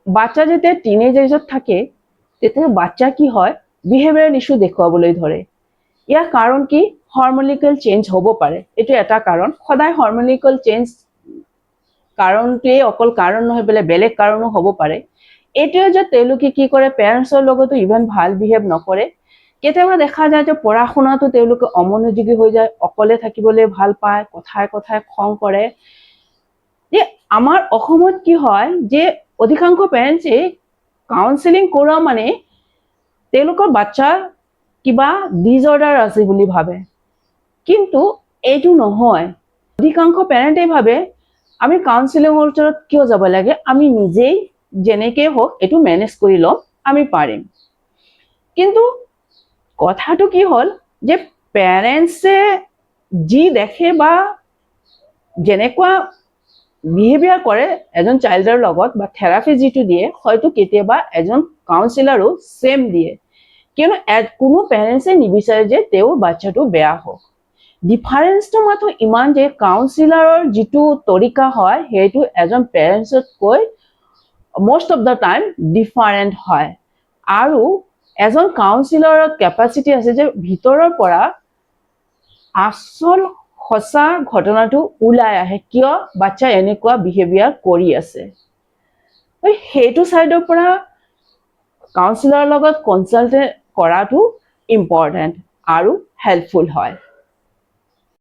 বাচ্চা যেতিয়া টিনেজ এজত থাকে তেতিয়া বাচ্চা কি হয় বিহেভিয়াৰেল ইস্যু দেখুৱাবলৈ ধৰে। ইয়াৰ কাৰণ কি হৰমনিকেল চেঞ্জ হ'ব পাৰে, এইটো এটা কাৰণ। সদায় হৰমনিকেল চেঞ্জ কাৰণটোৱে অকল কাৰণ নহয় বোলে বেলেগ কাৰণো হ'ব পাৰে। এইটোৱে যে তেওঁলোকে কি কৰে পেৰেণ্টছৰ লগতো ইমান ভাল বিহেভ নকৰে। কেতিয়াবা দেখা যায় যে পঢ়া শুনাতো তেওঁলোকে অমনোযোগী হৈ যায়, অকলে থাকিবলৈ ভাল পায়, কথাই কথাই খং কৰে। যে আমাৰ অসমত কি হয় যে অধিকাংশ পেৰেণ্টছে কাউন্সেলিং কৰা মানে তেওঁলোকৰ বাচ্চাৰ কিবা ডিসঅৰ্ডাৰ আছে বুলি ভাবে, কিন্তু এইটো নহয়। অধিকাংশ পেৰেণ্টে ভাবে আমি কাউন্সেলিঙৰ ওচৰত কিয় যাব লাগে, আমি নিজেই যেনেকৈ হোক এইটো মেনেজ কৰি ল'ম, আমি পাৰিম। কিন্তু কথাটো কি হ'ল যে পেৰেণ্টছে যি দেখে বা যেনেকুৱা বিহেভিয়াৰ কৰে এজন চাইল্ডৰ লগত বা থেৰাপি যিটো দিয়ে হয়তো কেতিয়াবা এজন কাউন্সিলাৰো সেম দিয়ে, কিয়নো কোনো পেৰেণ্টছে নিবিচাৰে যে তেওঁৰ বাচ্চাটো বেয়া হওক। ডিফাৰেন্সটো মাত্ৰ ইমান যে কাউন্সিলাৰৰ যিটো তৰিকা হয় সেইটো এজন পেৰেণ্টছতকৈ most of the time different হয়। আৰু এজন কাউন্সিলাৰৰ কেপাচিটি আছে যে ভিতৰৰ পৰা আচল সঁচা ঘটনাটো ওলাই আহে, কিয় বাচ্চা এনেকুৱা বিহেভিয়াৰ কৰি আছে। সেইটো সাইডৰ পৰা কাউন্সিলাৰৰ লগত কনসাল্ট কৰাটো ইম্পৰ্টেন্ট আৰু হেল্পফুল হয়।